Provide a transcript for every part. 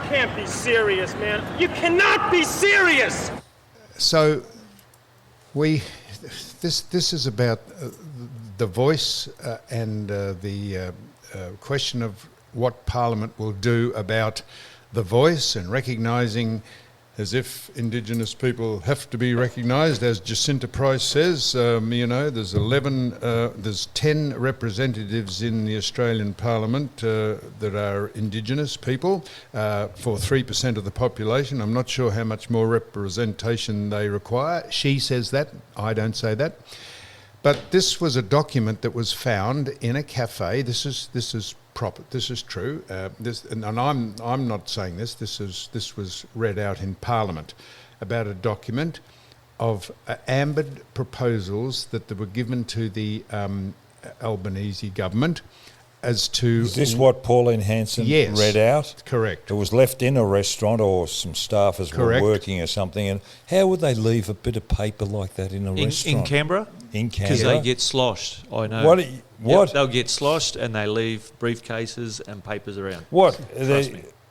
can't be serious, man. You cannot be serious. So this is about the voice and the question of what Parliament will do about the voice and recognising, as if Indigenous people have to be recognised, as Jacinta Price says. There's 10 representatives in the Australian Parliament that are Indigenous people for 3% of the population. I'm not sure how much more representation they require. She says that. I don't say that. But this was a document that was found in a cafe. This is proper. This is true. And I'm not saying this. This was read out in Parliament about a document of ambered proposals that were given to the Albanese government as to... Is this what Pauline Hanson read out? Correct. It was left in a restaurant, or some staffers were working or something. And how would they leave a bit of paper like that in a restaurant? In Canberra? In Canberra? Because they get sloshed, I know. What? Yep, they'll get sloshed and they leave briefcases and papers around. What?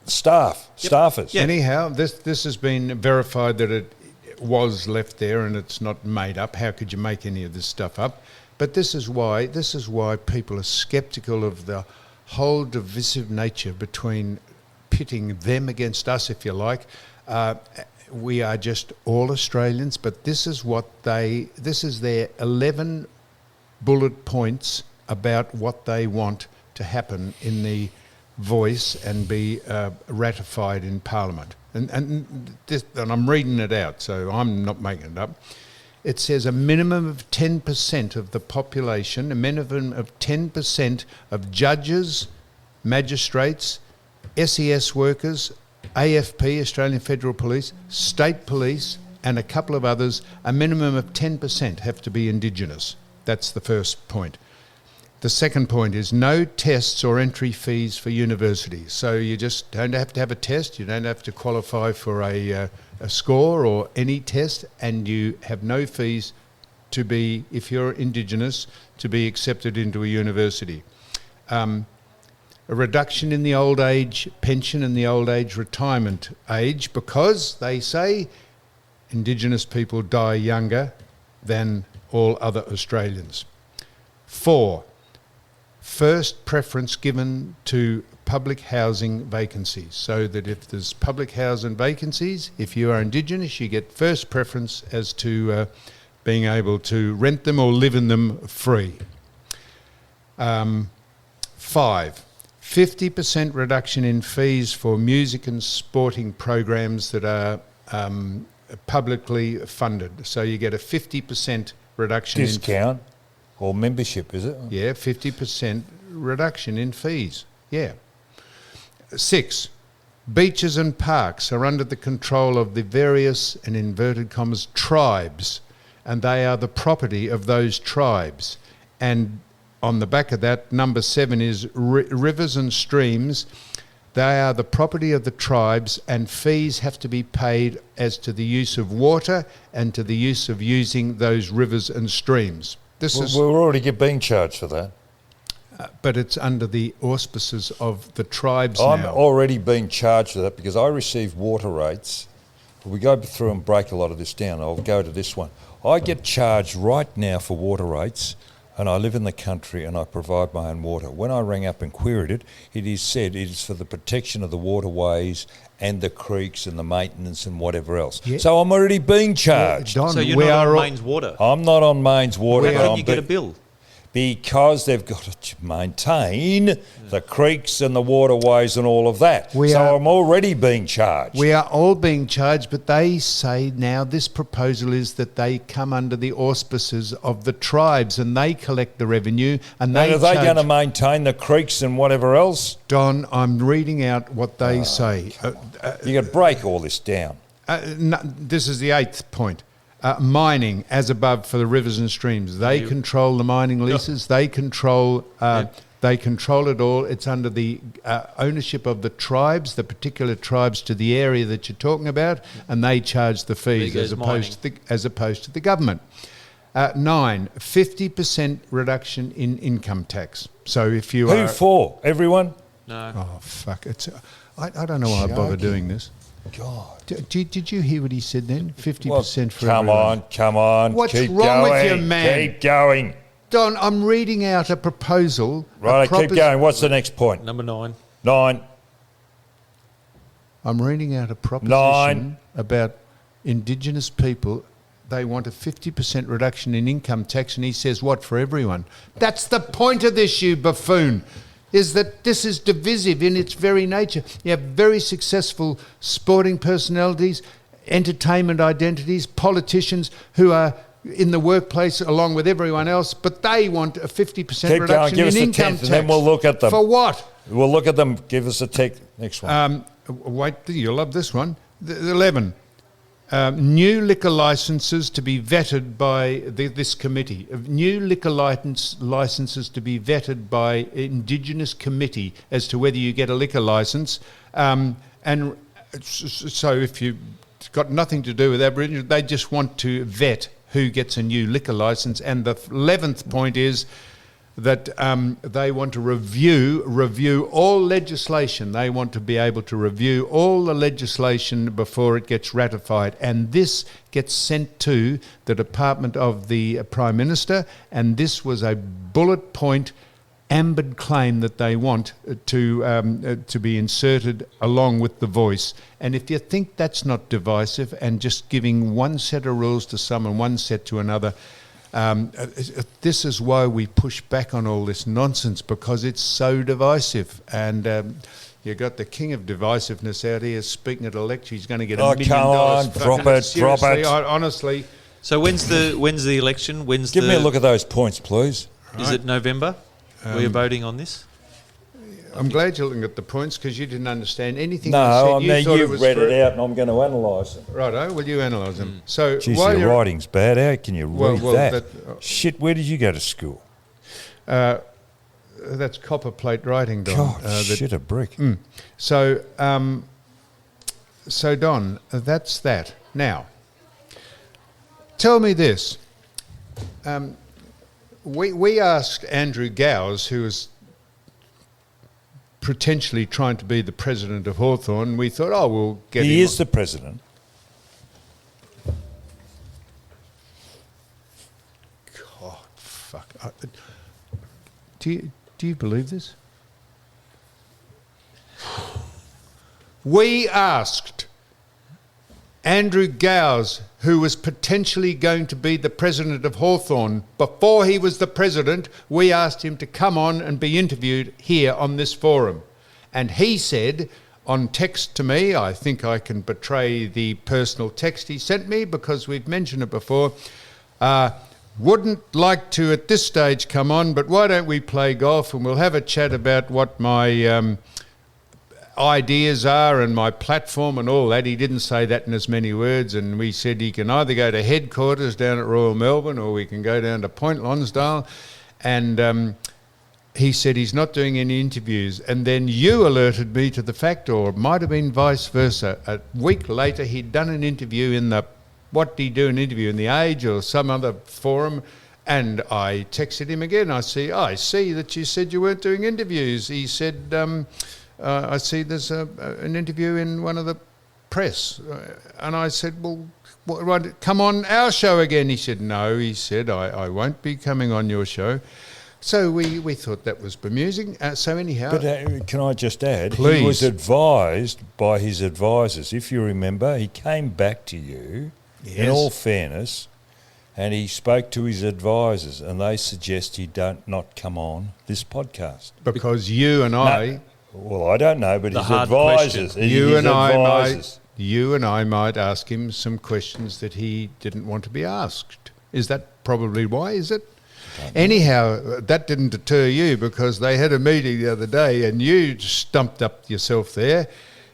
Staffers? Yeah. Anyhow, this has been verified that it was left there and it's not made up. How could you make any of this stuff up? But this is why people are sceptical of the whole divisive nature between pitting them against us, if you like. We are just all Australians, but this is their 11 bullet points about what they want to happen in the voice and be ratified in Parliament. And I'm reading it out, so I'm not making it up. It says a minimum of 10% of the population, a minimum of 10% of judges, magistrates, SES workers, AFP, Australian Federal Police, State Police, and a couple of others, a minimum of 10% have to be Indigenous. That's the first point. The second point is no tests or entry fees for universities. So you just don't have to have a test, you don't have to qualify for a score or any test, and you have no fees to be, if you're Indigenous, to be accepted into a university. A reduction in the old age pension and the old age retirement age, because they say Indigenous people die younger than all other Australians. 4, first preference given to public housing vacancies, so that if there's public housing vacancies, if you are Indigenous, you get first preference as to being able to rent them or live in them free. 5, 50% reduction in fees for music and sporting programs that are publicly funded. So you get a 50% reduction discount or membership, is it? Yeah, 50% reduction in fees. Yeah. 6, beaches and parks are under the control of the various, and inverted commas, tribes, and they are the property of those tribes. And on the back of that, number 7 is rivers and streams. They are the property of the tribes, and fees have to be paid as to the use of water and to the use of using those rivers and streams. We're already being charged for that. But it's under the auspices of the tribes I'm now. already being charged for that because I receive water rates. We go through and break a lot of this down. I'll go to this one. I get charged right now for water rates, and I live in the country and I provide my own water. When I rang up and queried it, it is said it is for the protection of the waterways and the creeks and the maintenance and whatever else. Yeah. So I'm already being charged. Don, so you're not on Mains Water? I'm not on Mains Water. How can you get a bill? Because they've got to maintain the creeks and the waterways and all of that. I'm already being charged. We are all being charged, but they say now this proposal is that they come under the auspices of the tribes and they collect the revenue and are they going to maintain the creeks and whatever else? Don, I'm reading out what they say. You got to break all this down. No, this is the 8th point. Mining as above for the rivers and streams. They control the mining leases. They control it all. It's under the ownership of the tribes, the particular tribes to the area that you're talking about, and they charge the fees as opposed to the government. 9, 50% reduction in income tax. So if you Who for? Everyone? No. Oh fuck! I don't know why I bother doing this. God. Did you hear what he said then? 50% for Come everyone. come on. What's keep wrong with going, you, man? Keep going. Don, I'm reading out a proposal. Right, keep going. What's the next point? Number 9. 9. I'm reading out a proposition 9. about Indigenous people. They want a 50% reduction in income tax, and he says, what, for everyone? That's the point of this, you buffoon, is that this is divisive in its very nature. You have very successful sporting personalities, entertainment identities, politicians who are in the workplace along with everyone else, but they want a 50% Keep reduction going. Give in us the income 10th, tax. and then we'll look at them. For what? We'll look at them. Give us a next one. Wait, you'll love this one. The 11. New liquor licences to be vetted by this committee. New liquor licences to be vetted by Indigenous committee as to whether you get a liquor licence. And so if you've got nothing to do with Aboriginal, they just want to vet who gets a new liquor licence. And the 11th point is that they want to review all legislation. They want to be able to review all the legislation before it gets ratified. And this gets sent to the Department of the Prime Minister, and this was a bullet point ambered claim that they want to be inserted along with the voice. And if you think that's not divisive and just giving one set of rules to some and one set to another, this is why we push back on all this nonsense, because it's so divisive. And you got the king of divisiveness out here speaking at a lecture. He's going to get $1 million. Come on, drop it. Honestly. So when's the election? Give me a look at those points, please. Is it November? We're voting on this? I'm glad you're looking at the points, because you didn't understand anything No, I said. I mean, you've read for it out, and I'm going to analyse them. Righto, well, you analyse them. So Jeez, while your you're writing's bad. How can you read that? Shit, Where did you go to school? that's copper plate writing, Don. God, shit, a brick. So, Don, that's that. Now, tell me this. We asked Andrew Gowes, who was potentially trying to be the president of Hawthorn. We thought, we'll get him. He is the president. God, fuck. Do you believe this? We asked Andrew Gowes, who was potentially going to be the president of Hawthorn, before he was the president, we asked him to come on and be interviewed here on this forum. And he said on text to me, I think I can betray the personal text he sent me because we've mentioned it before, wouldn't like to at this stage come on, but why don't we play golf and we'll have a chat about what my ideas are and my platform and all that. He didn't say that in as many words, and we said he can either go to headquarters down at Royal Melbourne or we can go down to Point Lonsdale, and he said he's not doing any interviews. And then you alerted me to the fact, or it might have been vice versa, a week later he'd done an interview in the, what did he do, an interview in The Age or some other forum, and I texted him again. I see that you said you weren't doing interviews. He said, I see there's an interview in one of the press. And I said, well, come on our show again. He said, no. He said, I won't be coming on your show. So we thought that was bemusing. So anyhow... But can I just add, please. He was advised by his advisors. If you remember, he came back to you, in all fairness, and he spoke to his advisors, and they suggest he not come on this podcast. Because you and I... Well, I don't know, but The his hard advisors. question. You and I might ask him some questions that he didn't want to be asked. Is that probably why, is it? Anyhow, that didn't deter you, because they had a meeting the other day and you stumped up yourself there,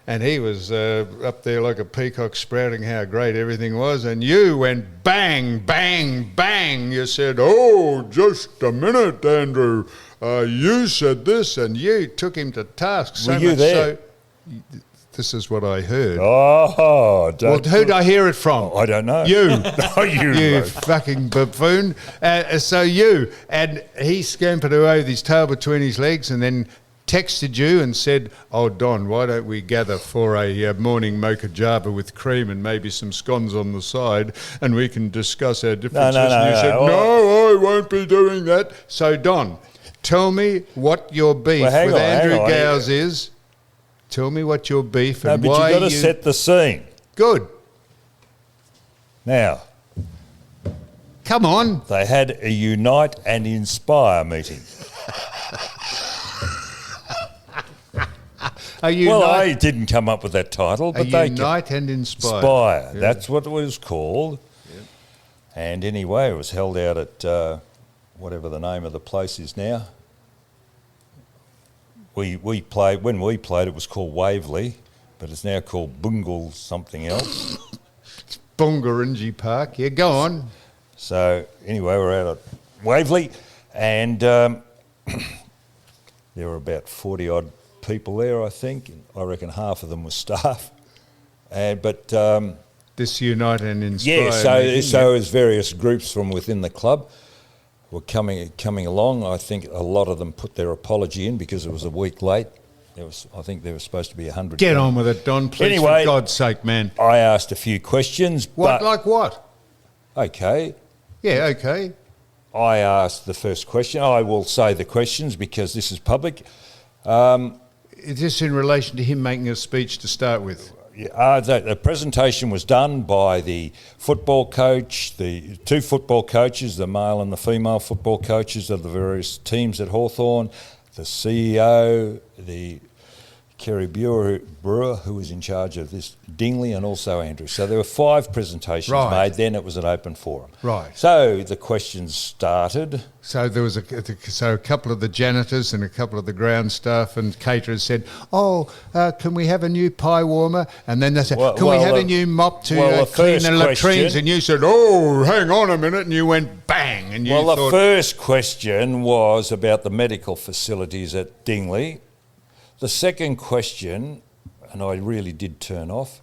and he was up there like a peacock sprouting how great everything was, and you went bang, bang, bang. You said, oh, just a minute, Andrew. You said this, and you took him to task. Were you there? So, this is what I heard. Oh, Well, who'd I hear it from? I don't know. You. Oh, you fucking buffoon. So you. And he scampered away with his tail between his legs and then texted you and said, "Oh, Don, why don't we gather for a morning mocha java with cream and maybe some scones on the side, and we can discuss our differences?" And you said, "No, I won't be doing that." So, Don, tell me what your beef with Andrew Gowes is. Tell me what your beef and why. But you've got to set the scene. Good. Now, come on. They had a Unite and Inspire meeting. Well, I didn't come up with that title, but they Unite and Inspire. Inspire. Yeah. That's what it was called. Yeah. And anyway, it was held out at whatever the name of the place is now. We played when we played. It was called Waverley, but it's now called Bungle something else. It's Bungaringi Park. Yeah, go on. So anyway, we're out at Waverley, and there were about 40 odd people there, I think. I reckon half of them were staff. But this Unite and Inspire. Yeah, so as various groups from within the club were coming along. I think a lot of them put their apology in because it was a week late. I think there was supposed to be 100. Get on with it, Don, please, anyway, for God's sake, man. I asked a few questions. What, like what? Okay. Yeah, okay. I asked the first question. I will say the questions because this is public. Is this in relation to him making a speech to start with? The presentation was done by the football coach, the two football coaches, the male and the female football coaches of the various teams at Hawthorn, the CEO, the Kerry Brewer, who was in charge of this, Dingley, and also Andrew. So there were 5 presentations made. Then it was an open forum. Right. So the questions started. So there was a couple of the janitors and a couple of the ground staff and caterers said, "Oh, can we have a new pie warmer?" And then they said, "Can we have a new mop to clean the latrines?" And you said, "Oh, hang on a minute," and you went bang. And you thought, the first question was about the medical facilities at Dingley. The second question, and I really did turn off,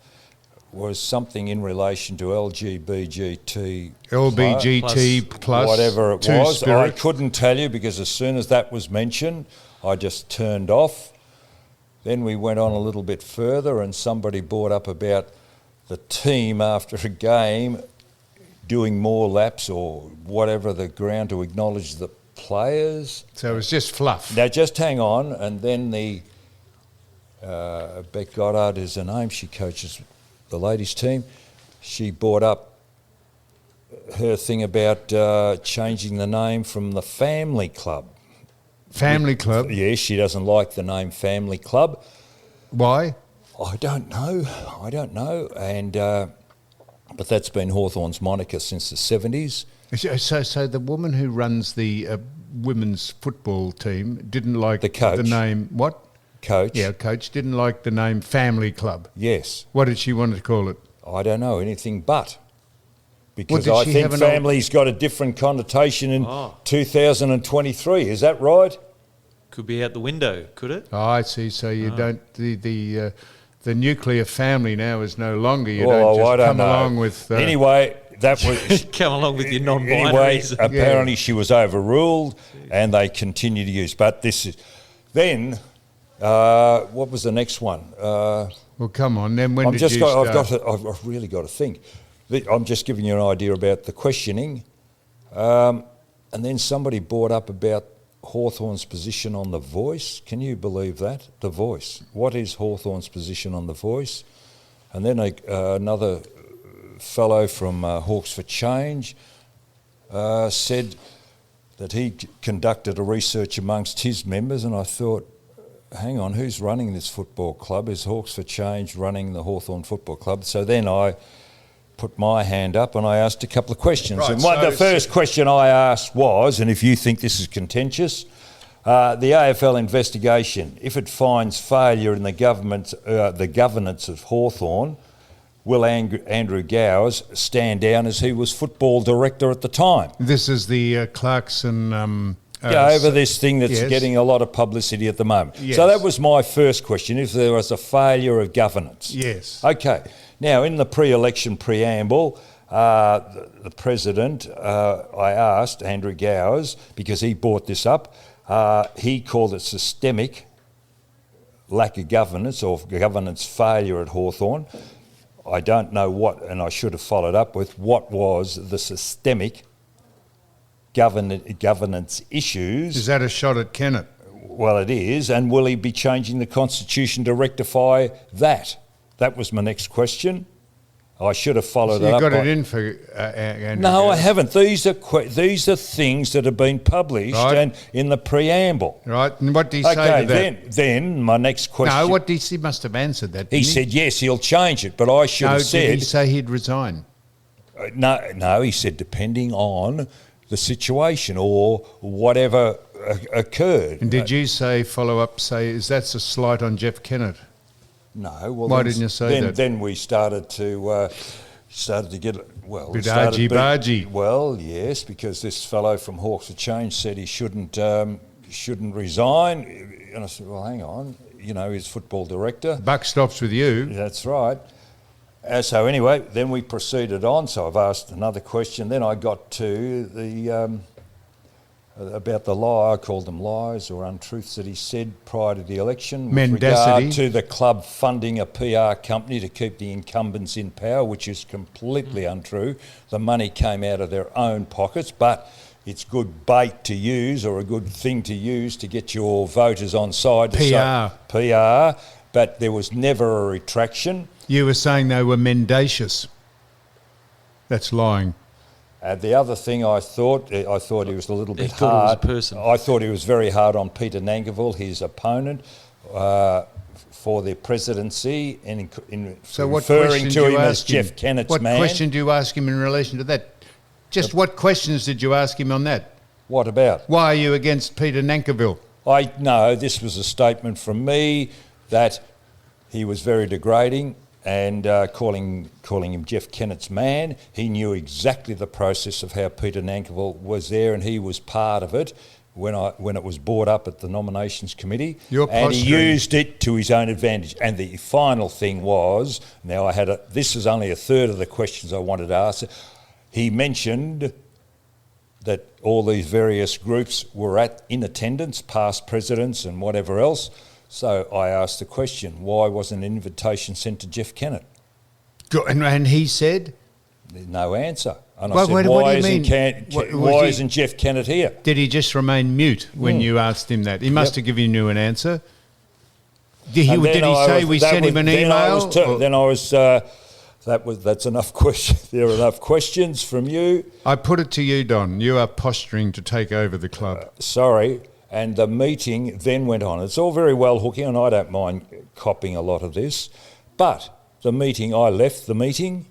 was something in relation to LGBTT plus whatever it was. Spirit. I couldn't tell you because as soon as that was mentioned, I just turned off. Then we went on a little bit further and somebody brought up about the team after a game doing more laps or whatever the ground to acknowledge the players. So it was just fluff. Now just hang on, and then the Beck Goddard is her name. She coaches the ladies' team. She brought up her thing about changing the name from the Family Club. Family Club? Yes, she doesn't like the name Family Club. Why? I don't know. And but that's been Hawthorn's moniker since the 70s. So the woman who runs the women's football team didn't like the name. What? Coach. Yeah, coach didn't like the name Family Club. Yes. What did she want to call it? I don't know, anything but. Because I think family's got a different connotation in 2023. Is that right? Could be out the window, could it? Oh, I see. So you don't the nuclear family now is no longer. You don't just come along with. Anyway, that was come along with your non-binaries. Anyway, apparently she was overruled, and they continue to use. But this is then. What was the next one? Well, come on. Then when did you start? I've really got to think. I'm just giving you an idea about the questioning. And then somebody brought up about Hawthorn's position on The Voice. Can you believe that? The Voice. What is Hawthorn's position on The Voice? And then another fellow from Hawks for Change said that he conducted a research amongst his members, and I thought, hang on, who's running this football club? Is Hawks for Change running the Hawthorn Football Club? So then I put my hand up and I asked a couple of questions. Right, and the first question I asked was, and if you think this is contentious, the AFL investigation, if it finds failure in the governance of Hawthorn, will Andrew Gowes stand down as he was football director at the time? This is the Clarkson... over this thing that's getting a lot of publicity at the moment. Yes. So that was my first question, if there was a failure of governance. Yes. Okay. Now, in the pre-election preamble, the president, I asked Andrew Gowes, because he brought this up, he called it systemic lack of governance or governance failure at Hawthorn. I don't know what, and I should have followed up with, what was the systemic governance issues. Is that a shot at Kennett? Well, it is, and will he be changing the Constitution to rectify that? That was my next question. I should have followed So it you up. got it in for Andrew No, I Gowers. haven't. These are things that have been published Right. and in the preamble. Right, and what did he say Okay, to that? then my next question. No, he must have answered that. he didn't said yes, he'll change it, but I should No, have did said he say he'd resign? no. He said depending on the situation or whatever occurred. And did you say, follow up, is that's a slight on Jeff Kennett? No. Well, Why then- didn't you say then, that? Then we started to get Bit argy-bargy. Well, yes, because this fellow from Hawks for Change said he shouldn't resign, and I said, well, hang on, he's football director. Buck stops with you. That's right. So anyway, then we proceeded on. So I've asked another question. Then I got to the about the lie. I called them lies or untruths that he said prior to the election with Mendacity. regard to the club funding a PR company to keep the incumbents in power, which is completely untrue. The money came out of their own pockets, but it's good bait to use or a good thing to use to get your voters on side. To say PR, but there was never a retraction. You were saying they were mendacious. That's lying. The other thing I thought he was a little bit thought hard. he was a person. I thought he was very hard on Peter Nankerville, his opponent, for the presidency, and So what referring question to do you him as ask him? Jeff Kennett's What man. question do you ask him in relation to that? Just what questions did you ask him on that? What about? Why are you against Peter Nankerville? No, this was a statement from me that he was very degrading and calling him Jeff Kennett's man. He knew exactly the process of how Peter Nankerville was there, and he was part of it when it was brought up at the nominations committee. And he used it to his own advantage. And the final thing was, now this is only a third of the questions I wanted to ask. He mentioned that all these various groups were in attendance, past presidents and whatever else. So I asked the question, why wasn't an invitation sent to Jeff Kennett? And he said? No answer. And I Well, said, what why, do you isn't, mean? why isn't Jeff Kennett here? Did he just remain mute when you asked him that? He must have given you an answer. Did he say we sent him an email? That's enough question. There are enough questions from you. I put it to you, Don. You are posturing to take over the club. Sorry. And the meeting then went on. It's all very well hooking, and I don't mind copying a lot of this. But I left the meeting,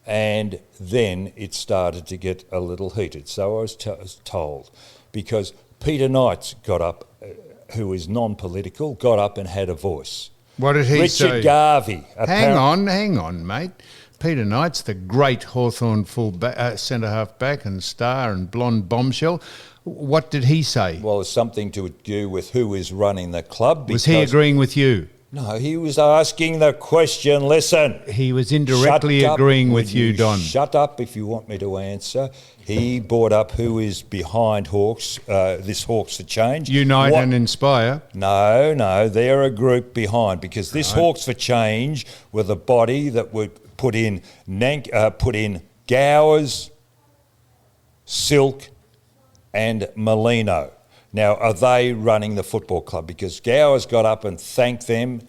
and then it started to get a little heated. So I was told, because Peter Knights got up, who is non-political, got up and had a voice. What did he say? Richard Garvey. Hang on, mate. Peter Knight's the great Hawthorn centre-half back and star and blonde bombshell. What did he say? Well, it's something to do with who is running the club. Was he agreeing with you? No, he was asking the question. Listen. He was indirectly agreeing with you, Don. Shut up if you want me to answer. He brought up who is behind Hawks, this Hawks for Change. Unite and Inspire. No, they're a group behind, because this Hawks for Change were the body that would put in Gowers, Silk and Molino. Now, are they running the football club? Because Gowers got up and thanked them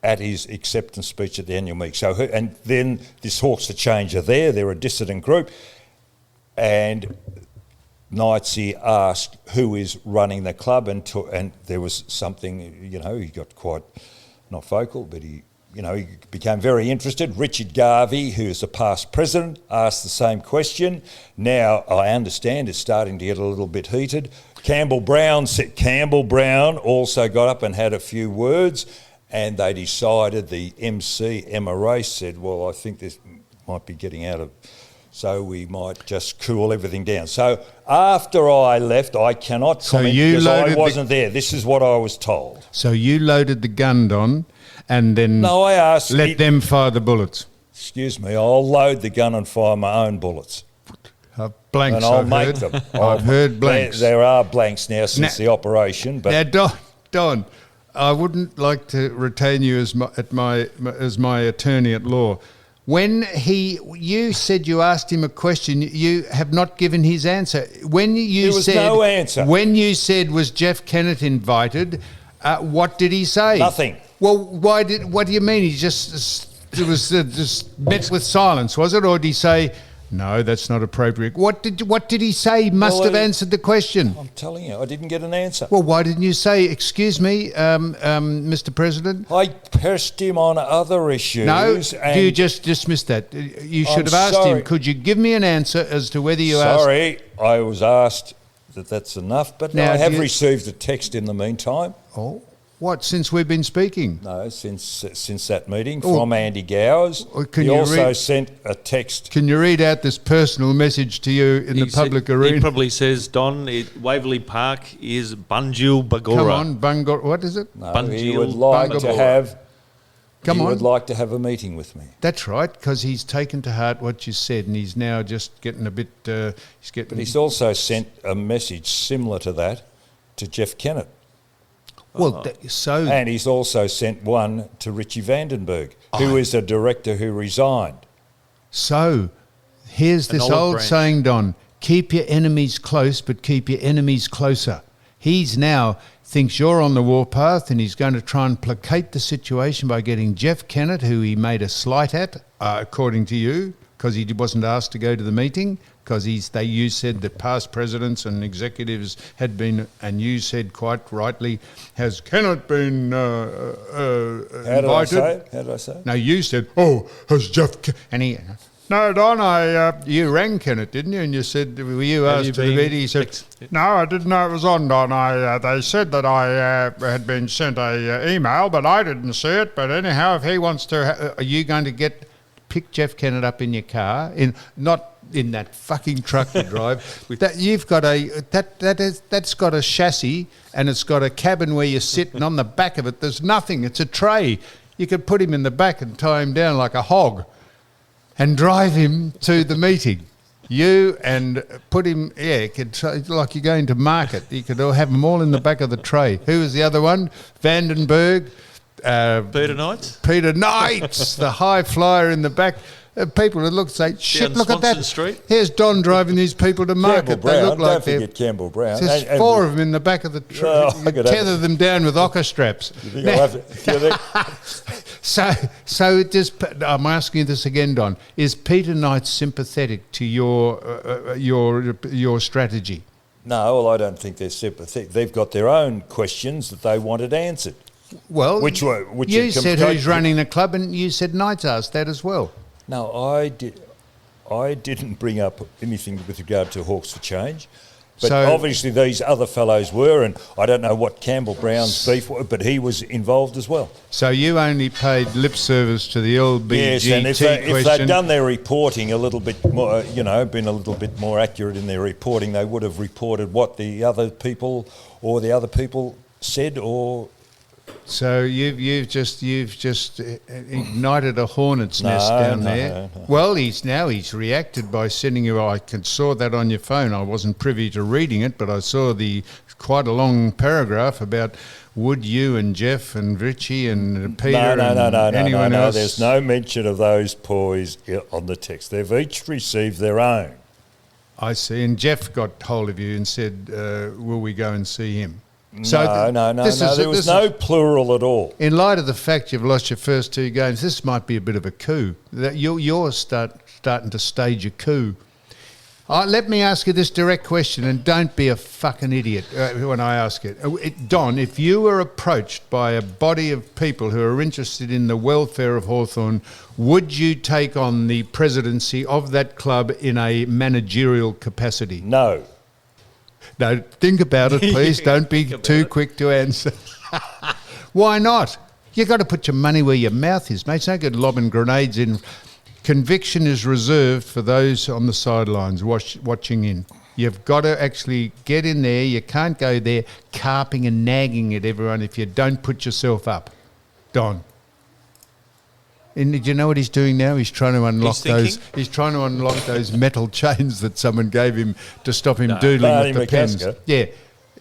at his acceptance speech at the annual meeting. So, and then this Hawks for Change are there. They're a dissident group. And Knightsy asked who is running the club, and there was something, he got quite, not vocal, but he became very interested. Richard Garvey, who is the past president, asked the same question. Now, I understand it's starting to get a little bit heated. Campbell Brown also got up and had a few words, and they decided, the MC, Emma Race, said, well, I think this might be getting out of... So we might just cool everything down. So after I left, I cannot comment because I wasn't there. This is what I was told. So you loaded the gun, Don, and then I asked, let them fire the bullets. Excuse me, I'll load the gun and fire my own bullets. Blanks, and I'll make them. I've heard blanks. There are blanks now since the operation. But now, Don, I wouldn't like to retain you as my attorney at law. When you said you asked him a question, you have not given his answer. When you There was said no answer. When you said was Jeff Kennett invited, what did he say? Nothing. Well, what do you mean? He just met with silence, was it, or did he say? No, that's not appropriate. What did he say? He must have answered the question. I'm telling you, I didn't get an answer. Well, why didn't you say, excuse me, Mr. President? I pressed him on other issues. No, and you just dismissed that. You should have asked sorry. him, could you give me an answer as to whether you asked... Sorry, I was asked that's enough, but Now, I have you- received a text in the meantime. Oh, what, since we've been speaking? No, since that meeting Oh. from Andy Gowers. Can He you also read- sent a text. Can you read out this personal message to you in the public arena? He probably says, Don, Waverley Park is Bunjil Bagora. Come on, Bangor, what is it? No, he Bunjil would like to Bangor. have. Come he on. would like to have a meeting with me. That's right, because he's taken to heart what you said, and he's now just getting a bit... he's getting. But he's also sent a message similar to that to Jeff Kennett. Well, so... And he's also sent one to Richie Vandenberg, who is a director who resigned. So, here's An this olive old branch. saying, Don, keep your enemies close, but keep your enemies closer. He's now thinks you're on the warpath, and he's going to try and placate the situation by getting Jeff Kennett, who he made a slight at, according to you, because he wasn't asked to go to the meeting, because you said that past presidents and executives had been, and you said quite rightly, has Kennett been How did I invited? say it? How did I say it? No, you said, has Jeff... And he... No, Don, you rang Kennett, didn't you? And you said, were you Have asked you to the been meeting? He said, no, I didn't know it was on, Don. They said that I had been sent a email, but I didn't see it. But anyhow, if he wants to, are you going to pick Jeff Kennett up in your car? Not in that fucking truck you drive. That's got a chassis, and it's got a cabin where you sit, and on the back of it, there's nothing. It's a tray. You could put him in the back and tie him down like a hog and drive him to the meeting. You and put him, like you're going to market. You could have them all in the back of the tray. Who was the other one? Vandenberg. Peter Knight? Peter Knights, the high flyer in the back. People would look and say, shit, Down look at Swanson that. Street. Here's Don driving these people to Campbell market. They Brown. look like Don't they're... forget Campbell Brown. There's And- four of them in the back of the tray. Oh, I You could tether have- them down with ocker straps. You think I'll have to- you think- So it just, I'm asking you this again, Don. Is Peter Knight sympathetic to your strategy? No, well, I don't think they're sympathetic. They've got their own questions that they wanted answered. Well, Which you are said who's running the club, and you said Knight's asked that as well. No, I didn't bring up anything with regard to Hawks for Change. But So- obviously these other fellows were, and I don't know what Campbell Brown's beef was, but he was involved as well. So you only paid lip service to the LBGT Yes, and if question. they'd done their reporting a little bit more, been a little bit more accurate in their reporting, they would have reported what the other people said or... So you've just ignited a hornet's nest No, down no, there. no. Well, he's reacted by sending you. I saw that on your phone. I wasn't privy to reading it, but I saw quite a long paragraph about would you and Jeff and Richie and Peter No, anyone else. There's no mention of those boys on the text. They've each received their own. I see. And Jeff got hold of you and said, "Will we go and see him?" No. There was no plural at all. In light of the fact you've lost your first two games, this might be a bit of a coup. That you're starting to stage a coup. Let me ask you this direct question, and don't be a fucking idiot when I ask it. Don, if you were approached by a body of people who are interested in the welfare of Hawthorn, would you take on the presidency of that club in a managerial capacity? No. No, think about it, please. Don't be too quick to answer. Why not? You've got to put your money where your mouth is, mate. It's no good lobbing grenades in. Conviction is reserved for those on the sidelines watching in. You've got to actually get in there. You can't go there carping and nagging at everyone if you don't put yourself up. Don. And do you know what he's doing now? He's trying to unlock He's trying to unlock those metal chains that someone gave him to stop him doodling Barney with the pens. McCasker. Yeah,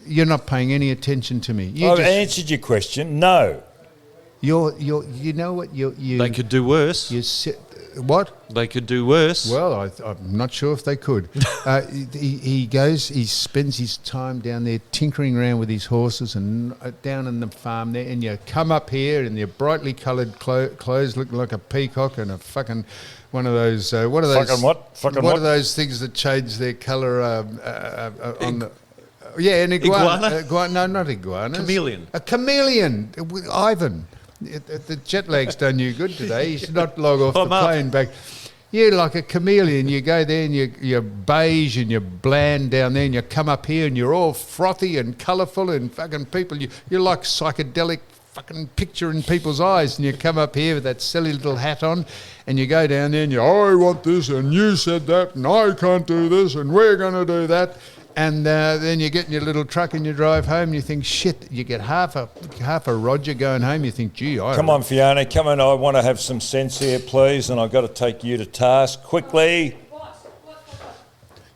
You're not paying any attention to me. I've answered your question. No. You know what? They could do worse. What? They could do worse. Well, I'm not sure if they could. He spends his time down there tinkering around with his horses and down in the farm there, and you come up here in your brightly coloured clothes looking like a peacock and a fucking one of those... what are those? Fucking what? Fucking what? What are those things that change their colour on the... Yeah, an iguana. No, not iguana. Chameleon. A chameleon. Ivan. The jet lag's done you good today. You should not log off the plane back. You're like a chameleon. You go there and you're beige and you're bland down there, and you come up here and you're all frothy and colourful and fucking people. You're like psychedelic fucking picture in people's eyes, and you come up here with that silly little hat on, and you go down there and I want this and you said that and I can't do this and we're going to do that. And then you get in your little truck and you drive home and you think, shit, you get half a Roger going home. You think, gee, Come on, Fiona, come on. I want to have some sense here, please, and I've got to take you to task quickly.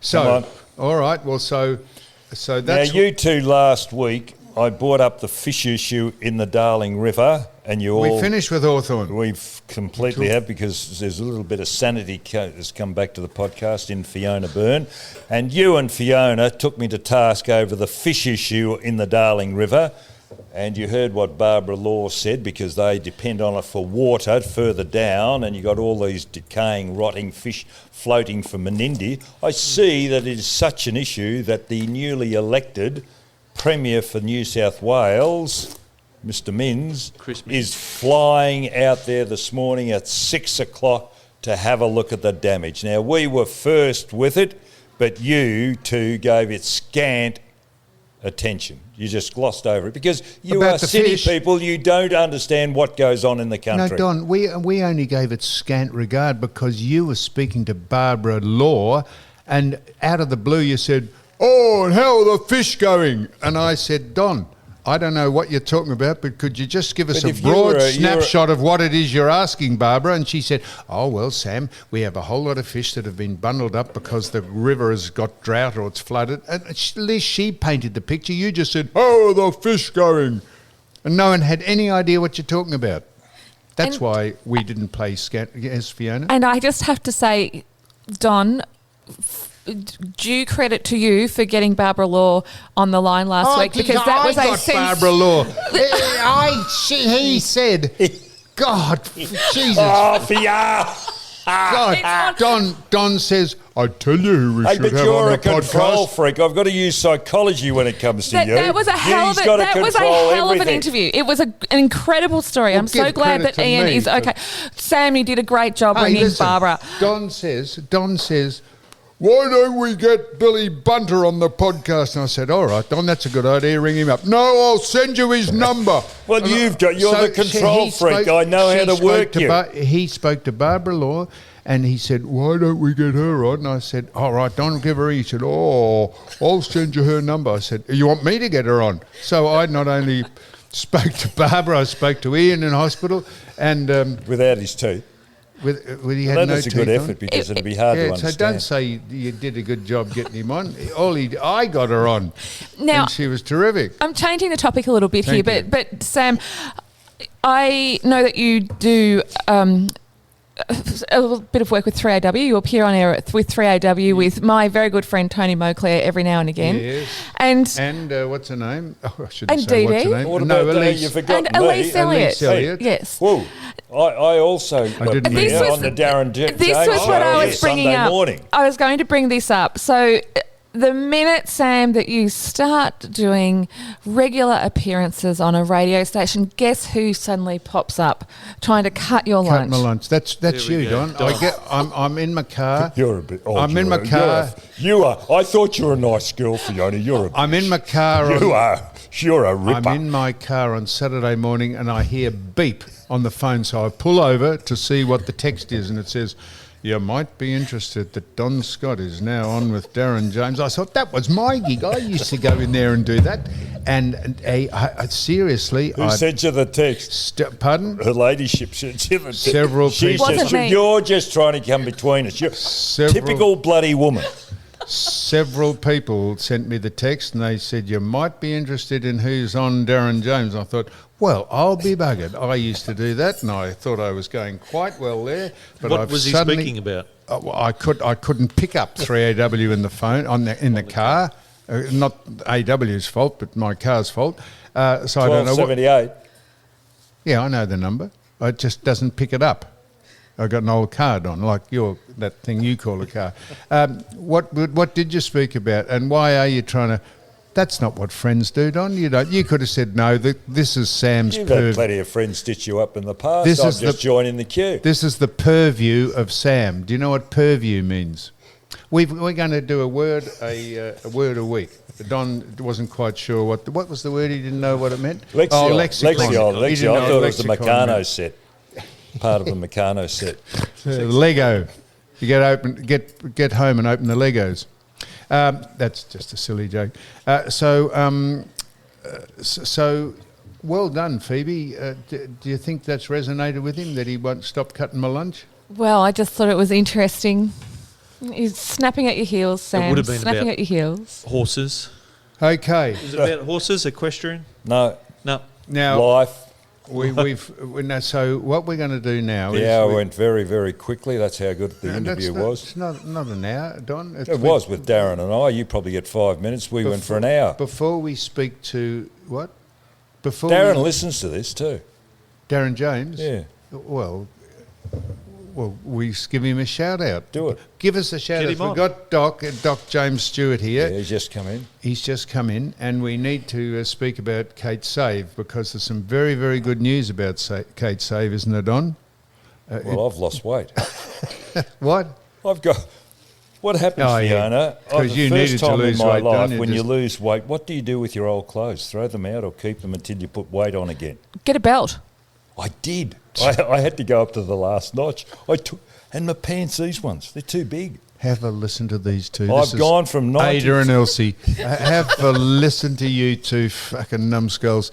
So, all right, well, so that's... Now, you two last week, I brought up the fish issue in the Darling River, and you all... We finished with Hawthorn. We've completely have, because there's a little bit of sanity has come back to the podcast in Fiona Byrne. And you and Fiona took me to task over the fish issue in the Darling River. And you heard what Barbara Law said, because they depend on it for water further down, and you got all these decaying, rotting fish floating from Menindee. I see that it is such an issue that the newly elected Premier for New South Wales, Mr. Minns, is flying out there this morning at 6 o'clock to have a look at the damage. Now, we were first with it, but you two gave it scant attention. You just glossed over it because you are city people. You don't understand what goes on in the country. No, Don, we only gave it scant regard because you were speaking to Barbara Law, and out of the blue you said, "Oh, and how are the fish going?" And I said, "Don, I don't know what you're talking about, but could you just give us a broad snapshot of what it is you're asking, Barbara?" And she said, "Oh, well, Sam, we have a whole lot of fish that have been bundled up because the river has got drought or it's flooded." And at least she painted the picture. You just said, "How are the fish going?" And no one had any idea what you're talking about. That's why we didn't play scant. Yes, Fiona? And I just have to say, Don, due credit to you for getting Barbara Law on the line last week, because that was Barbara Law. He said, God, Jesus. Oh, Fiona. God, Don says, "I tell you who we should have on the podcast." But you're a control freak. I've got to use psychology when it comes to you. That was a hell of an interview. It was an incredible story. I'm so glad that Ian is okay. Sam, you did a great job bringing Barbara. Don says, "Why don't we get Billy Bunter on the podcast?" And I said, "All right, Don, that's a good idea. Ring him up." "No, I'll send you his number." Well, you're the control freak. I know how to work you. He spoke to Barbara Law, and he said, "Why don't we get her on?" And I said, "All right, Don, give her." He said, "Oh, I'll send you her number." I said, "You want me to get her on?" So I not only spoke to Barbara, I spoke to Ian in hospital, and without his teeth. He had that no is a good teeth effort on. because it'd be hard to understand. So don't say you did a good job getting him on. I got her on, now, and she was terrific. I'm changing the topic a little bit here, but Sam, I know that you do a little bit of work with 3AW. You appear on air with 3AW with my very good friend Tony Moclair every now and again. Yes. And what's her name? Oh, I shouldn't and say Dee what's her name. What about Elise. You forgot and Elise Elliott. Elliott. Yes. Whoa. I also got on the Darren James. This was what I was bringing Sunday up. Morning. I was going to bring this up. So the minute, Sam, that you start doing regular appearances on a radio station, guess who suddenly pops up trying to cut your lunch? Cut my lunch. That's you, Don. I'm in my car. You're a bit. I'm in my car. You are. I thought you were a nice girl, Fiona. I'm in my car. You are. You're a ripper. I'm in my car on Saturday morning and I hear beep on the phone. So I pull over to see what the text is, and it says, "You might be interested that Don Scott is now on with Darren James." I thought that was my gig. I used to go in there and do that. And seriously, who sent you the text? Pardon? Her ladyship sent you the text. Several people. Wasn't me. You're just trying to come between us. You're typical bloody woman. several people sent me the text and they said, you might be interested in who's on Darren James. I thought, well, I'll be buggered. I used to do that and I thought I was going quite well there. But What was he speaking about? I couldn't pick up 3AW in the phone in the car. Not AW's fault, but my car's fault. So I don't know what. 1278. Yeah, I know the number. It just doesn't pick it up. I got an old card on, like that thing you call a car. What did you speak about, and why are you trying to? That's not what friends do, Don. You could have said no. This is Sam's. You've had plenty of friends stitch you up in the past. This I'm is just joining the queue. This is the purview of Sam. Do you know what purview means? We're going to do a word a week. Don wasn't quite sure what was the word. He didn't know what it meant. Lexicon. Lexicon. Lexicon. I thought it was the Lexicon Meccano meant. set. Part of the Meccano set. Lego. You get home and open the Legos. That's just a silly joke. So well done, Phoebe. Do you think that's resonated with him, that he won't stop cutting my lunch? Well, I just thought it was interesting. He's snapping at your heels, Sam. It would have been snapping about at your heels. horses. Okay. Is it about horses, equestrian? No. No. Now Life. So what we're going to do now The is hour went very, very quickly. That's how good the interview was. It's not an hour, Don. It was with Darren and I. You probably get 5 minutes. We went for an hour. Before we speak to what? Darren listens to this too. Darren James. Yeah. Well, we give him a shout out. Do it. Give us a shout Get out. him on. We've got Doc James Stewart here. Yeah, he's just come in. He's just come in, and we need to speak about Kate Save because there's some very, very good news about Kate Save, isn't it, Don? Well, I've lost weight. What? I've got. What happens, Oh, yeah. Fiona? 'Cause you the needed first to time lose in my weight, don't life, you? when you Just- lose weight, what do you do with your old clothes? Throw them out or keep them until you put weight on again? Get a belt. I did. I had to go up to the last notch. And my pants, these ones, they're too big. Have a listen to these two. I've gone from 90 Ada and Elsie. Have a listen to you two fucking numbskulls.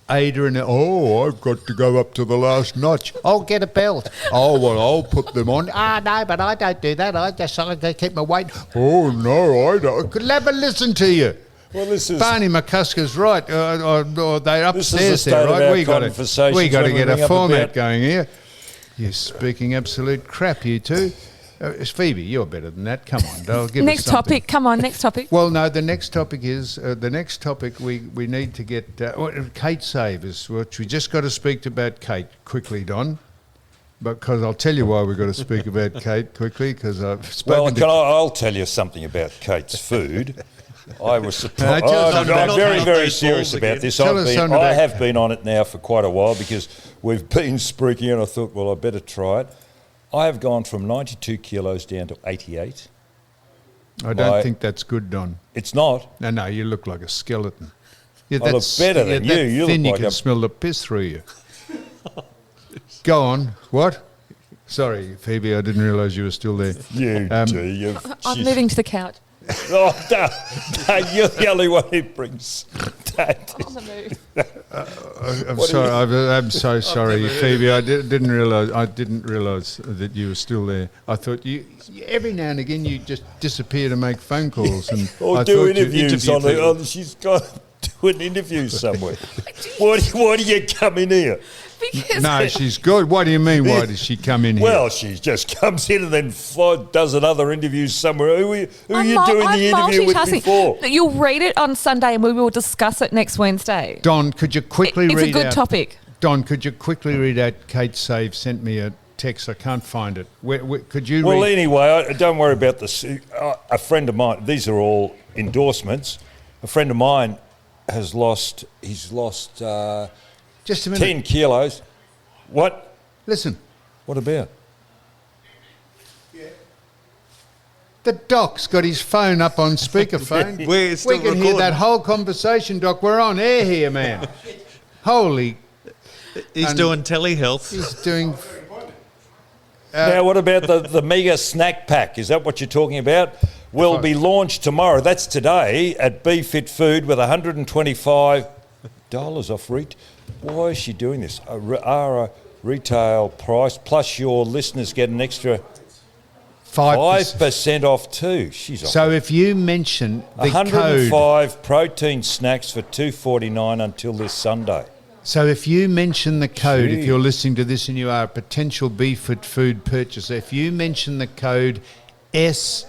Ada and I've got to go up to the last notch. I'll get a belt. Oh, well, I'll put them on. No, but I don't do that. I just keep my weight. Oh, no, I don't. Could have a listen to you. Well, this is Barney McCusker's right. They're This is the upstairs state there, of right? our We got conversations to when we get ring a up format about- going here. You're speaking absolute crap, you two. Phoebe, you're better than that. Come on, Dale. Give Next us something. topic. Come on, next topic. Well, no, the next topic is we need to get Kate Savers, which we just got to speak about Kate quickly, Don. Because I'll tell you why we've got to speak about Kate quickly, because I've spoken to... I'll tell you something about Kate's food. I was surprised. No, tell us I'm something very, about very those serious balls about again. this. Tell us something I about- have been on it now for quite a while because we've been spreaking and I thought, well, I better try it. I have gone from 92 kilos down to 88. I don't think that's good, Don. It's not. No, you look like a skeleton. You're I look better than you. that You thin look you like can a- smell the piss through you. Go on. What? Sorry, Phoebe, I didn't realise you were still there. You do. I'm moving to the couch. Oh, no, you're the only one who brings that. On the move. I'm sorry. I'm so sorry, Phoebe. I didn't realise that you were still there. I thought you every now and again you just disappear to make phone calls and Or I do thought you interviews interviewed people. she's got to do an interview somewhere. Why do you come in here? Because No, she's good. What do you mean? Why does she come in here? Well, she just comes in and then does another interview somewhere. Who are you I'm doing the interview with multitasking. before? You'll read it on Sunday and we will discuss it next Wednesday. Don, could you quickly It's read a good out? topic. Don, could you quickly read out? Kate Save sent me a text. I can't find it. Could you Well, read? anyway, don't worry about this. A friend of mine, these are all endorsements. A friend of mine he's lost Just a minute. 10 kilos. What? Listen. What about? The Doc's got his phone up on speakerphone. We're still We can hear recording. that whole conversation, Doc. We're on air here, man. Holy, He's And- doing telehealth. he's doing... Now, what about the mega snack pack? Is that what you're talking about? Will be launched tomorrow. That's today at BeFit Food with $125 off Why is she doing this? A retail price plus your listeners get an extra 5% off too. She's off. So if you mention the code, 105 protein snacks for $2.49 until this Sunday. so if you mention the code, Gee. if you're listening to this and you are a potential BeFit food purchaser, if you mention the code SAS,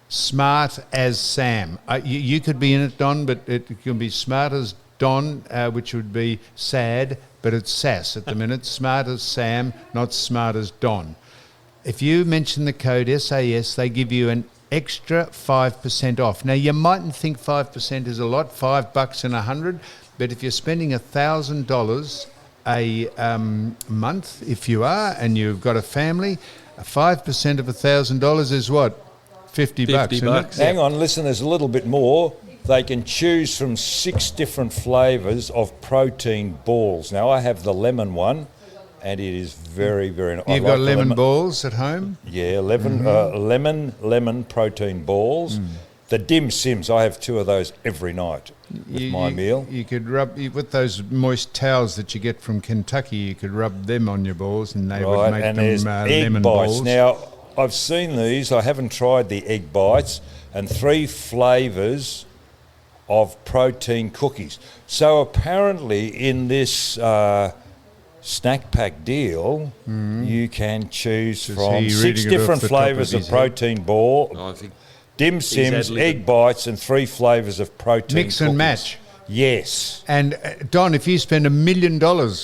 Smart as Sam, you could be in it, Don, but it can be Smart as Don, which would be sad, but it's SAS at the minute. Smart as Sam, not Smart as Don. If you mention the code SAS, they give you an extra 5% off. Now, you mightn't think 5% is a lot, $5 and 100, but if you're spending $1,000 a month, if you are, and you've got a family, 5% of $1,000 is what? $50. isn't it? Hang on, listen, there's a little bit more. They can choose from 6 different flavours of protein balls. Now, I have the lemon one, and it is very, very nice. You've got lemon balls at home? Yeah, lemon protein balls. The dim sims, I have 2 of those every night with my meal. You could rub, with those moist towels that you get from Kentucky, you could rub them on your balls and they would make and them there's lemon egg bites. balls. Now, I've seen these. I haven't tried the egg bites, and 3 flavours of protein cookies. So apparently in this snack pack deal, you can choose from he 6 reading it different off the top of flavours of his head? protein ball, I think dim sims, ad-libbing. egg bites, and 3 flavours of protein Mix and cookies. match. Yes. And Don, if you spend $1 million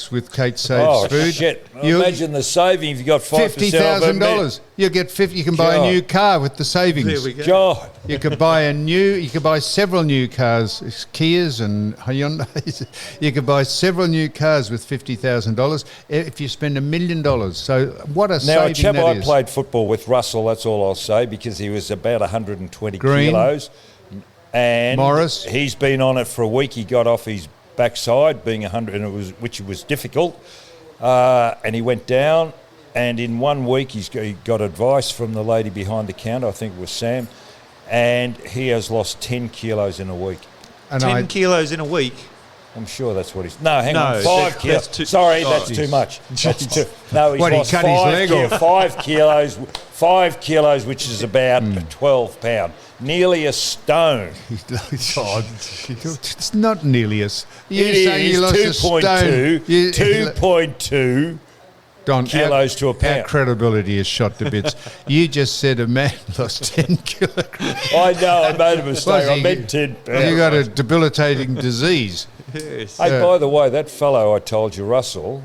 with Kate Saves Food, shit. you Imagine the saving if you got 5% $50,000. You get 50. You can buy a God. new car with the savings. There we go. God. You could buy You could buy several new cars, Kias and Hyundais. You could buy several new cars with $50,000 if you spend $1 million. So what a Now, a saving chap that I is. played football with, Russell, that's all I'll say, because he was about 120 Green. kilos. And Morris. he's been on it for a week. He got off his backside, being 100, and which was difficult. And he went down, and in 1 week he got advice from the lady behind the counter, I think it was Sam, and he has lost 10 kilos in a week. And 10 kilos in a week. I'm sure that's what he's... No, hang No, on, 5 kilos. that's too- Sorry, oh, that's too much. That's too... No, he's What, he lost cut his 5 leg off? 5 kilos, 5 kilos, which is about 12 pounds. Nearly a stone. God, it's not nearly as. You It say is you lost a stone. 2.2 Don, kilos to a Our pound. credibility is shot to bits. You just said a man lost 10 kilograms. I know, I made a mistake. Was I he- meant 10 pounds. You got a debilitating disease. Hey, by the way, that fellow I told you, Russell,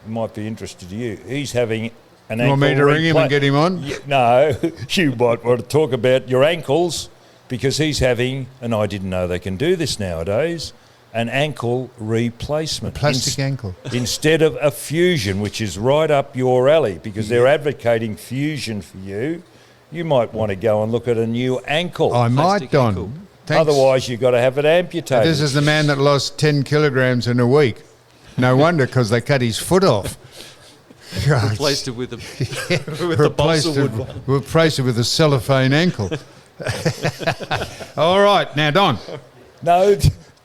might be interested to you. He's having an You ankle want me to ring him and get him on? Yeah, no, you might want to talk about your ankles, because he's having, and I didn't know they can do this nowadays, an ankle replacement. Plastic ankle. Instead of a fusion, which is right up your alley, because they're advocating fusion for you. You might want to go and look at a new ankle. I might, Plastic Don. ankle. Thanks. Otherwise, you've got to have it amputated. This is the man that lost 10 kilograms in a week. No wonder, because they cut his foot off. God, Replaced it with a with a replaced balsa wood it, one. replaced it with a cellophane ankle. All right, now Don. No,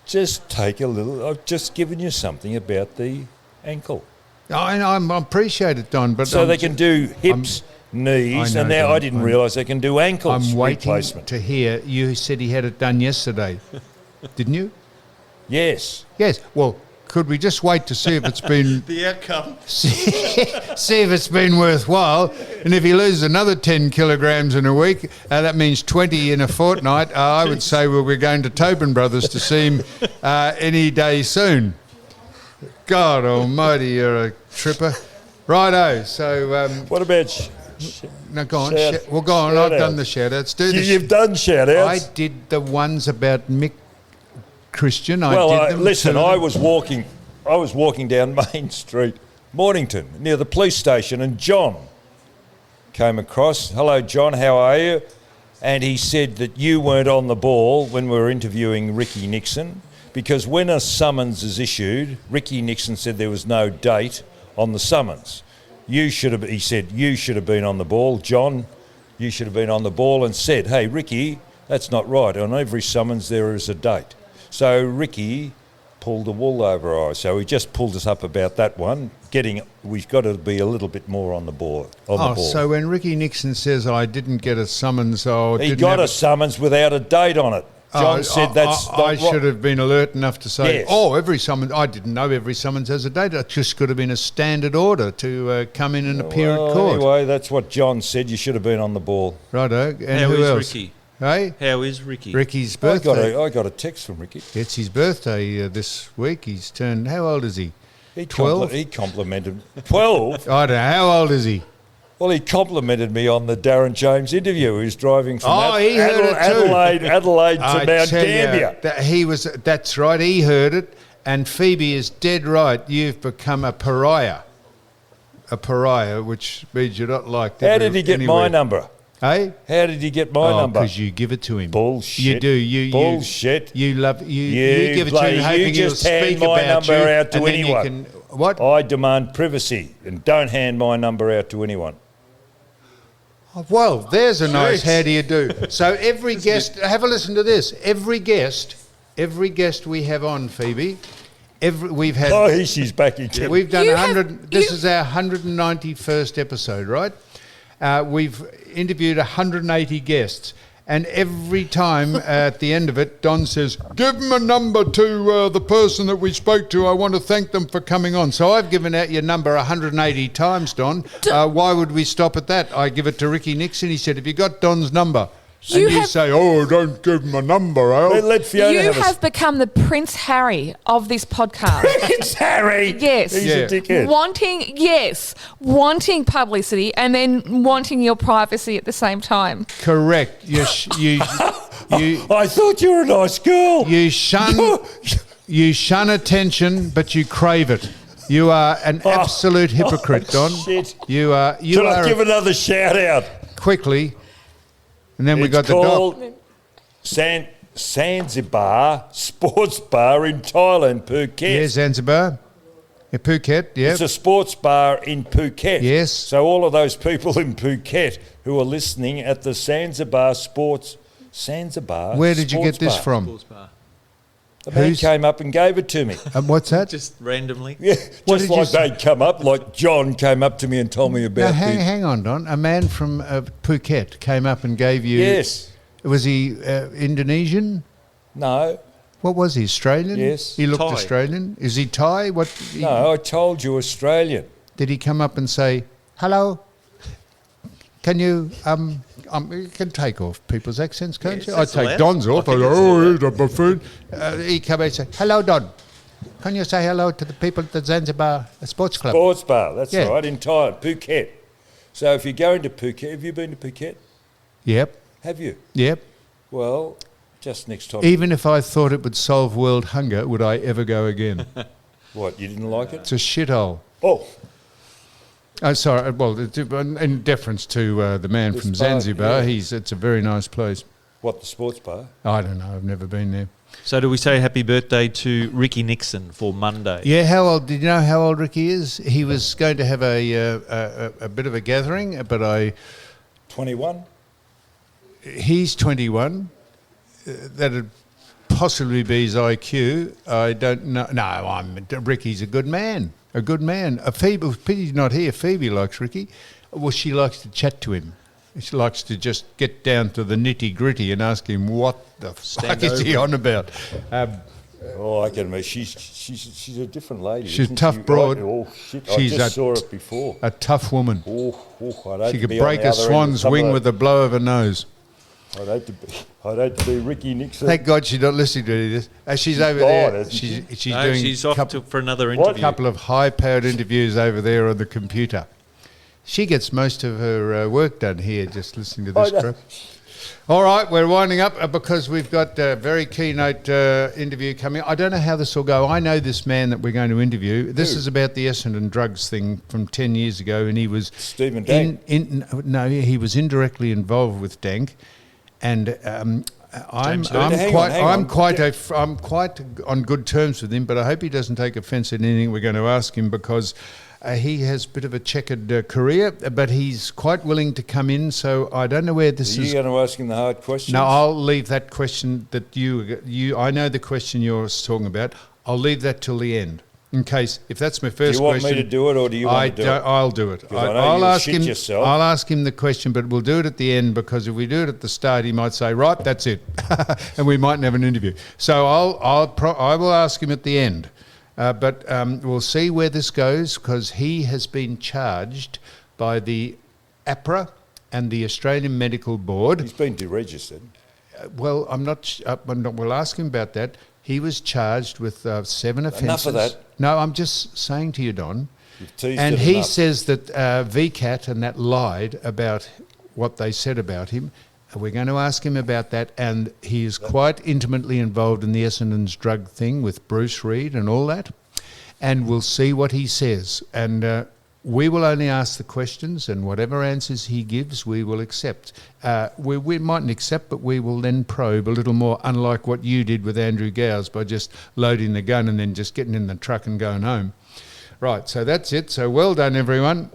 just take a little. I've just given you something about the ankle. I appreciate it, Don, but So they can do hips, knees, I know, and now Don, I didn't realise they can do ankles I'm waiting replacement. to hear. You said he had it done yesterday, didn't you? Yes. Yes. Well, could we just wait to see if it's been The outcome. see if it's been worthwhile? And if he loses another 10 kilograms in a week, that means 20 in a fortnight. I would say we're going to Tobin Brothers to see him any day soon. God Almighty, you're a tripper. Righto. So What about? no, go on. Shout- Well, go on. shout I've done outs. the shout-outs. Do the You've done shout I outs. did the ones about Mick Christian. Well, I did them. listen, to I them. was walking down Main Street, Mornington, near the police station, and John came across. Hello, John, how are you? And he said that you weren't on the ball when we were interviewing Ricky Nixon, because when a summons is issued, Ricky Nixon said there was no date on the summons. He said, you should have been on the ball. John, you should have been on the ball and said, hey, Ricky, that's not right. On every summons there is a date. So Ricky pull the wool over our eyes. So he just pulled us up about that one. We've got to be a little bit more on the ball. So when Ricky Nixon says I didn't get a summons, he got a summons without a date on it. John said that's not I should have been alert enough to say, Yes. every summons. I didn't know every summons has a date. It just could have been a standard order to come in and appear at court. Anyway, that's what John said. You should have been on the ball. Righto. And How who is else? Ricky? Hey? How is Ricky? Ricky's I birthday. got a text from Ricky. It's his birthday this week. He's turned, how old is he? He 12? He complimented 12. I don't know. How old is he? Well, he complimented me on the Darren James interview. He was driving from He heard it too. Adelaide to I Mount tell Gambier. you, that's right. He heard it. And Phoebe is dead right. You've become a pariah. A pariah, which means you're not liked. How did he get anywhere. my number? Hey? How did he get my number? Because you give it to him. Bullshit. You do. Bullshit. You love you. You give it to bloody- him, hoping you just he'll hand speak my about number you, out to and then anyone. You can, what? I demand privacy and don't hand my number out to anyone. Well, there's a nice how do you do. So every guest, have a listen to this. Every guest we have on, Phoebe, we've had. She's back again. We've done You 100. have- This you- is our 191st episode, right? We've interviewed 180 guests, and every time at the end of it, Don says, "Give them a number to the person that we spoke to. I want to thank them for coming on." So I've given out your number 180 times, Don. Why would we stop at that? I give it to Ricky Nixon. He said, "Have you got Don's number?" You and you have- say, "Oh, don't give him a number, Al." Let Fiona You have have become the Prince Harry of this podcast. It's Harry. Yes. He's Yeah. a dickhead. wanting publicity and then wanting your privacy at the same time. Correct. You I thought you were a nice girl. you shun attention, but you crave it. You are an absolute hypocrite, Don. Shit. You are. You Can are I give another shout out? quickly, and then we It's got the doc. called Zanzibar Sports Bar in Thailand, Phuket. Yeah, Zanzibar, Phuket. Yeah. It's a sports bar in Phuket. Yes. So all of those people in Phuket who are listening at the Zanzibar. Where did you get Sports this Bar. from? Sports bar. The man Who's- came up and gave it to me. What's that? Just randomly. Yeah, What just did you like say? they come up, like John came up to me and told me No, about hang on, Don. A man from Phuket came up and gave you. Yes. Was he Indonesian? No, What was he? Australian? Yes. He looked Thai. Australian. Is he Thai? What? no, I told you Australian. Did he come up and say, "Hello"? Can you you can take off people's accents, can't Yes, you? I that's take allowed. Don's off. I I think go, it's "Oh, allowed. he's a buffoon." He come and say, "Hello, Don. Can you say hello to the people at the Zanzibar Sports Club?" Sports bar, that's Yeah. right, in Thailand, Phuket. So if you're going to Phuket, have you been to Phuket? Yep, Have you? yep. Well, just next time. Even if I thought it would solve world hunger, would I ever go again? What, you didn't like it? It's a shithole. Oh, Oh, sorry. Well, in deference to the man This from bar, Zanzibar, yeah. it's a very nice place. what, the sports bar? I don't know. I've never been there. So do we say happy birthday to Ricky Nixon for Monday? Yeah, how old? Did you know how old Ricky is? He was going to have a bit of a gathering, but 21? he's 21. That'd possibly be his IQ. I don't know. No, Ricky's a good man. A good man. Phoebe's not here. Phoebe likes Ricky. Well, she likes to chat to him. She likes to just get down to the nitty gritty and ask him what the fuck is he on about. Oh, I can imagine. She's a different lady. She's isn't tough she? broad. Oh, shit. She's I just saw it before. A tough woman. Oh, I'd hate She to could be on break the a other end of swan's some of wing that. with a blow of her nose. I'd hate to be Ricky Nixon. Thank God she's not listening to any of this. She's over God, there. isn't she? She's No, doing she's off for another a interview. couple of high-powered interviews over there on the computer. She gets most of her work done here just listening to this know. crap. All right, we're winding up because we've got a very keynote interview coming. I don't know how this will go. I know this man that we're going to interview. This is about the Essendon drugs thing from 10 years ago, and he was Stephen Dank. No, he was indirectly involved with Dank, and I'm James Hurd. I'm quite Hang on. quite on good terms with him, but I hope he doesn't take offence at anything we're going to ask him because. He has a bit of a checkered career, but he's quite willing to come in. So I don't know where this Are you is. going to ask him the hard questions? No, I'll leave that question that you. I know the question you're talking about. I'll leave that till the end. In case, if that's my first Do you want question, me to do it, or do you want to do it? I'll do it. I know I'll you'll ask shit him. yourself. I'll ask him the question, but we'll do it at the end, because if we do it at the start, he might say, "Right, that's it," and we mightn't have an interview. So I will ask him at the end, but we'll see where this goes, because he has been charged by the APRA and the Australian Medical Board. He's been deregistered. Well, I'm not. We'll ask him about that. He was charged with 7 offences. Enough of that. No, I'm just saying to you, Don. You've teased And it he enough. says that VCAT and that lied about what they said about him. We're going to ask him about that, and he is quite intimately involved in the Essendon's drug thing with Bruce Reid and all that. And we'll see what he says. And we will only ask the questions, and whatever answers he gives, we will accept. We mightn't accept, but we will then probe a little more, unlike what you did with Andrew Gowes by just loading the gun and then just getting in the truck and going home. Right, so that's it. So well done, everyone.